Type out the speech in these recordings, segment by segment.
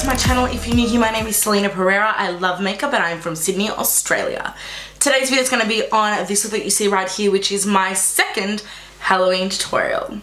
to my channel. If you're new here, my name is Celina Pereira. I love makeup and I'm from Sydney, Australia. Today's video is going to be on this look that you see right here, which is my second Halloween tutorial.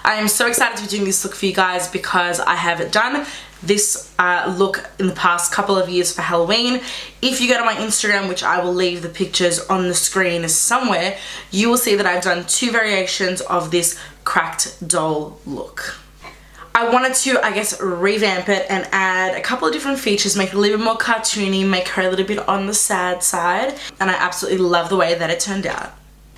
I am so excited to be doing this look for you guys because I have done this look in the past couple of years for Halloween. If you go to my Instagram, which I will leave the pictures on the screen somewhere, you will see that I've done two variations of this cracked doll look. I wanted to, I guess, revamp it and add a couple of different features, make it a little bit more cartoony, make her a little bit on the sad side, and I absolutely love the way that it turned out.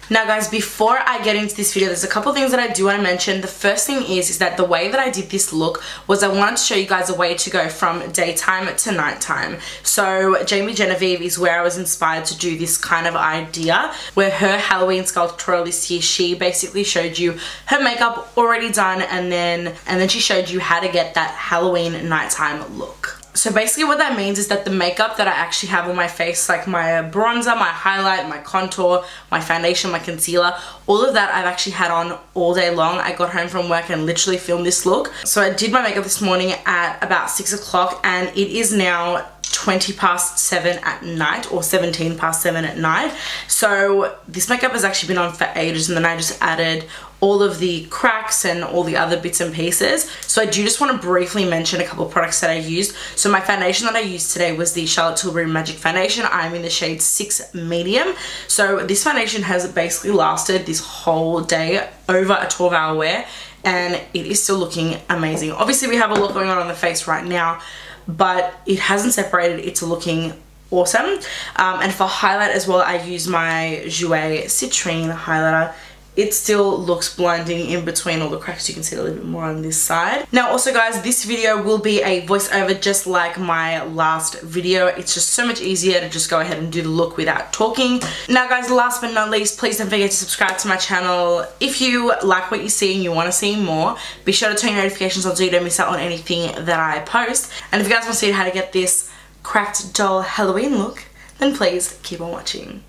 Now guys, before I get into this video, there's a couple of things that I do want to mention. The first thing is that the way that I did this look was I wanted to show you guys a way to go from daytime to nighttime. So Jamie Genevieve is where I was inspired to do this kind of idea, where her Halloween sculptural this year, she basically showed you her makeup already done and then she showed you how to get that Halloween nighttime look. So basically what that means is that the makeup that I actually have on my face, like my bronzer, my highlight, my contour, my foundation, my concealer, all of that I've actually had on all day long. I got home from work and literally filmed this look. So I did my makeup this morning at about 6 o'clock and it is now 20 past 7 at night, or 17 past 7 at night. So this makeup has actually been on for ages, and then I just added all of the cracks and all the other bits and pieces. So I do just want to briefly mention a couple of products that I used. So my foundation that I used today was the Charlotte Tilbury Magic Foundation. I'm in the shade 6 Medium. So this foundation has basically lasted this whole day, over a 12-hour wear, and it is still looking amazing. Obviously we have a lot going on the face right now, but it hasn't separated. It's looking awesome. And for highlight as well, I use my Jouer Citrine highlighter. It still looks blinding in between all the cracks. You can see a little bit more on this side. Now also guys, this video will be a voiceover just like my last video. It's just so much easier to just go ahead and do the look without talking. Now guys, last but not least, please don't forget to subscribe to my channel. If you like what you see and you want to see more, be sure to turn your notifications on so you don't miss out on anything that I post. And if you guys want to see how to get this cracked doll Halloween look, then please keep on watching.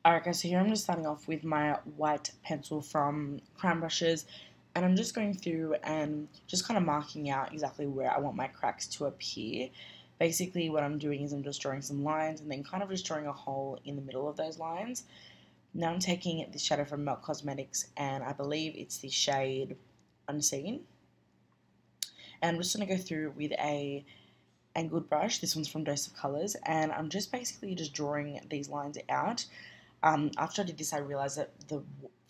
Alright guys, so here I'm just starting off with my white pencil from Crime Brushes, and I'm just going through and just kind of marking out exactly where I want my cracks to appear. Basically what I'm doing is I'm just drawing some lines and then kind of just drawing a hole in the middle of those lines. Now I'm taking this shadow from Milk Cosmetics, and I believe it's the shade Unseen. And I'm just going to go through with a angled brush. This one's from Dose of Colours, and I'm just basically just drawing these lines out. After I did this, I realized that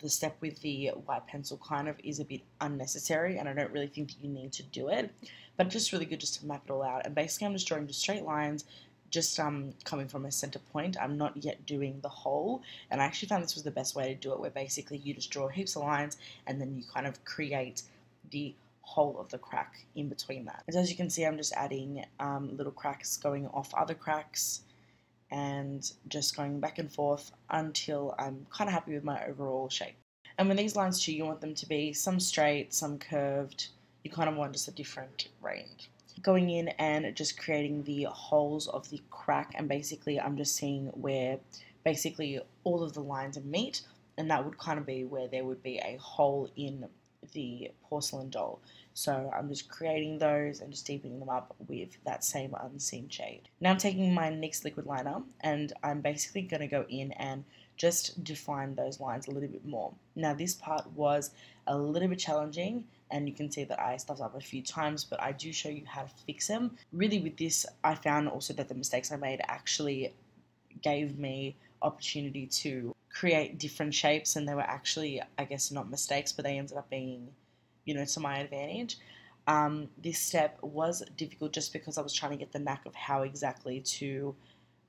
the step with the white pencil kind of is a bit unnecessary, and I don't really think that you need to do it, but it's just really good just to map it all out. And basically I'm just drawing just straight lines, just coming from a center point. I'm not yet doing the hole, and I actually found this was the best way to do it, where basically you just draw heaps of lines and then you kind of create the hole of the crack in between that. And as you can see, I'm just adding little cracks going off other cracks, and just going back and forth until I'm kind of happy with my overall shape. And with these lines too, you want them to be some straight, some curved. You kind of want just a different range. Going in and just creating the holes of the crack, and basically I'm just seeing where basically all of the lines meet, and that would kind of be where there would be a hole in the porcelain doll. So I'm just creating those and just deepening them up with that same Unseen shade. Now I'm taking my NYX liquid liner, and I'm basically going to go in and just define those lines a little bit more. Now this part was a little bit challenging, and you can see that I stuffed up a few times, but I do show you how to fix them. Really with this, I found also that the mistakes I made actually gave me opportunity to create different shapes, and they were actually, I guess, not mistakes, but they ended up being, you know, to my advantage. This step was difficult just because I was trying to get the knack of how exactly to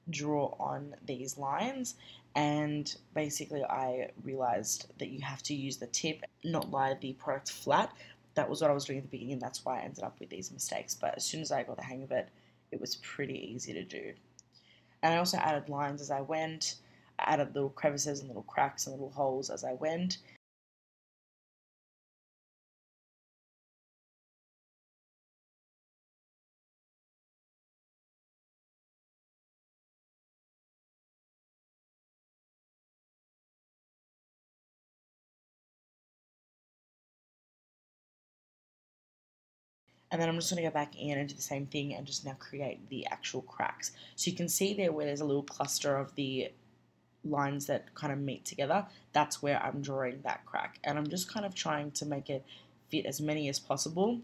draw on these lines, and basically I realized that you have to use the tip, not lie the product flat. That was what I was doing at the beginning, and that's why I ended up with these mistakes, but as soon as I got the hang of it, it was pretty easy to do. And I also added lines as I went. I added little crevices and little cracks and little holes as I went. And then I'm just going to go back in and do the same thing and just now create the actual cracks. So you can see there where there's a little cluster of the lines that kind of meet together. That's where I'm drawing that crack. And I'm just kind of trying to make it fit as many as possible.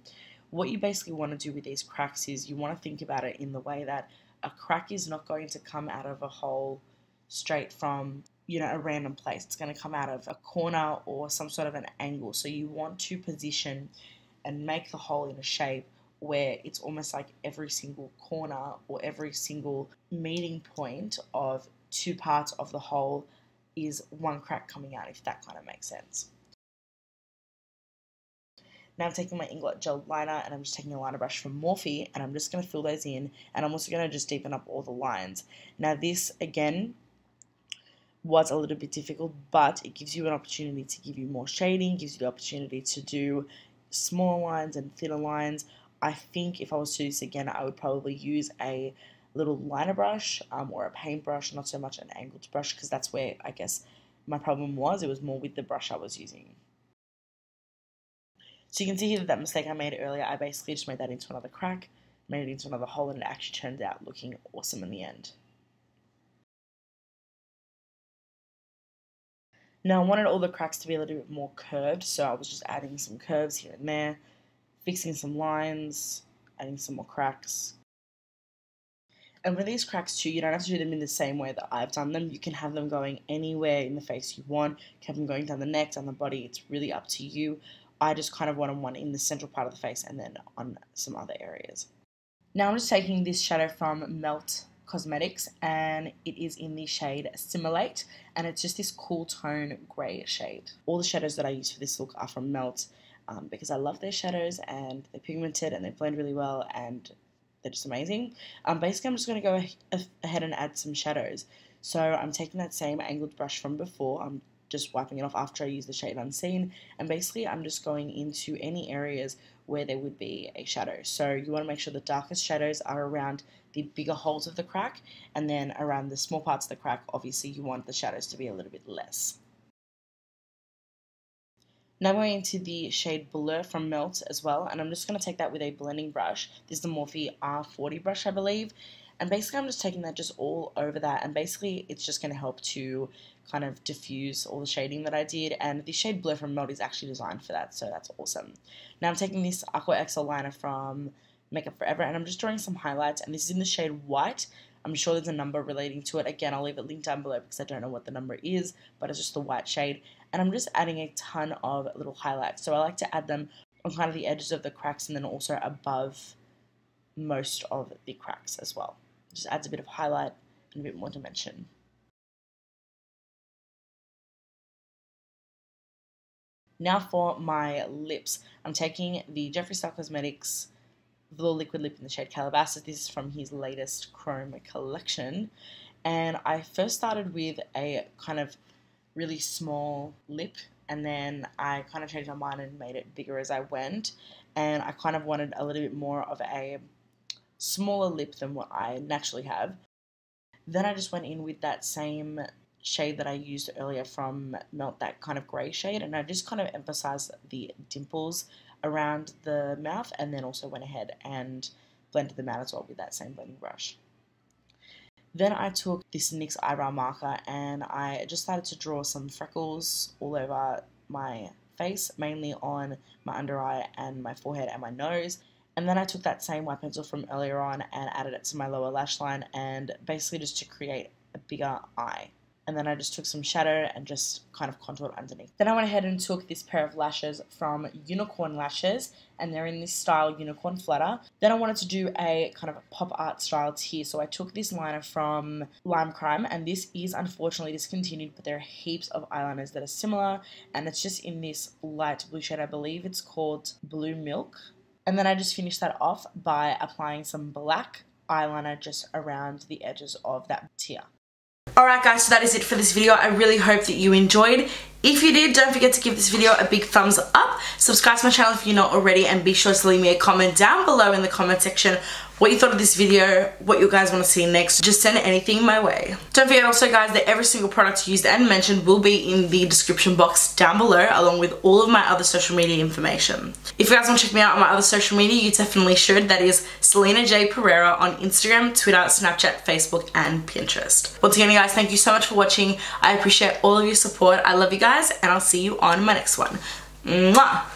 What you basically want to do with these cracks is you want to think about it in the way that a crack is not going to come out of a hole straight from, you know, a random place. It's going to come out of a corner or some sort of an angle. So you want to position and make the hole in a shape where it's almost like every single corner or every single meeting point of two parts of the hole is one crack coming out, if that kind of makes sense. Now I'm taking my INGLOT gel liner and I'm just taking a liner brush from Morphe and I'm just going to fill those in, and I'm also going to just deepen up all the lines. Now this, again, was a little bit difficult, but it gives you an opportunity to give you more shading, gives you the opportunity to do smaller lines and thinner lines. I think if I was to do this again, I would probably use a little liner brush or a paintbrush, not so much an angled brush, because that's where I guess my problem was. It was more with the brush I was using. So you can see here that mistake I made earlier, I basically just made that into another crack, made it into another hole, and it actually turned out looking awesome in the end. Now I wanted all the cracks to be a little bit more curved, so I was just adding some curves here and there, fixing some lines, adding some more cracks. And with these cracks too, you don't have to do them in the same way that I've done them. You can have them going anywhere in the face you want. You can have them going down the neck, down the body. It's really up to you. I just kind of wanted one in the central part of the face and then on some other areas. Now I'm just taking this shadow from Melt Cosmetics, and it is in the shade Assimilate, and it's just this cool tone grey shade. All the shadows that I use for this look are from Melt because I love their shadows and they're pigmented and they blend really well and they're just amazing. Basically I'm just going to go ahead and add some shadows. So I'm taking that same angled brush from before, I'm just wiping it off after I use the shade Unseen, and basically I'm just going into any areas where there would be a shadow. So you want to make sure the darkest shadows are around the bigger holes of the crack, and then around the small parts of the crack, obviously you want the shadows to be a little bit less. Now I'm going into the shade Velour from Melt as well, and I'm just going to take that with a blending brush. This is the Morphe R40 brush, I believe, and basically I'm just taking that just all over that, and basically it's just going to help to kind of diffuse all the shading that I did, and the shade Blur from Melt is actually designed for that, so that's awesome. Now I'm taking this Aqua XL liner from Makeup Forever, and I'm just drawing some highlights, and this is in the shade White. I'm sure there's a number relating to it. Again, I'll leave it linked down below because I don't know what the number is, but it's just the white shade, and I'm just adding a ton of little highlights. So I like to add them on kind of the edges of the cracks and then also above most of the cracks as well. It just adds a bit of highlight and a bit more dimension. Now for my lips, I'm taking the Jeffree Star Cosmetics Velour Liquid Lip in the shade Calabasas. This is from his latest Chrome collection, and I first started with a kind of really small lip, and then I kind of changed my mind and made it bigger as I went, and I kind of wanted a little bit more of a smaller lip than what I naturally have. Then I just went in with that same shade that I used earlier from Melt, that kind of grey shade, and I just kind of emphasized the dimples around the mouth, and then also went ahead and blended them out as well with that same blending brush. Then I took this NYX eyebrow marker and I just started to draw some freckles all over my face, mainly on my under eye and my forehead and my nose. And then I took that same white pencil from earlier on and added it to my lower lash line, and basically just to create a bigger eye. And then I just took some shadow and just kind of contoured underneath. Then I went ahead and took this pair of lashes from Unicorn Lashes, and they're in this style Unicorn Flutter. Then I wanted to do a kind of a pop art style tear, so I took this liner from Lime Crime, and this is unfortunately discontinued, but there are heaps of eyeliners that are similar, and it's just in this light blue shade. I believe it's called Blue Milk. And then I just finished that off by applying some black eyeliner just around the edges of that tear. Alright guys, so that is it for this video. I really hope that you enjoyed. If you did, don't forget to give this video a big thumbs up. Subscribe to my channel if you're not already, and be sure to leave me a comment down below in the comment section what you thought of this video, what you guys want to see next. Just send anything my way. Don't forget also guys that every single product used and mentioned will be in the description box down below, along with all of my other social media information. If you guys want to check me out on my other social media, you definitely should. That is Celina J. Pereira on Instagram, Twitter, Snapchat, Facebook and Pinterest. Once again guys, thank you so much for watching. I appreciate all of your support. I love you guys and I'll see you on my next one. Mwah!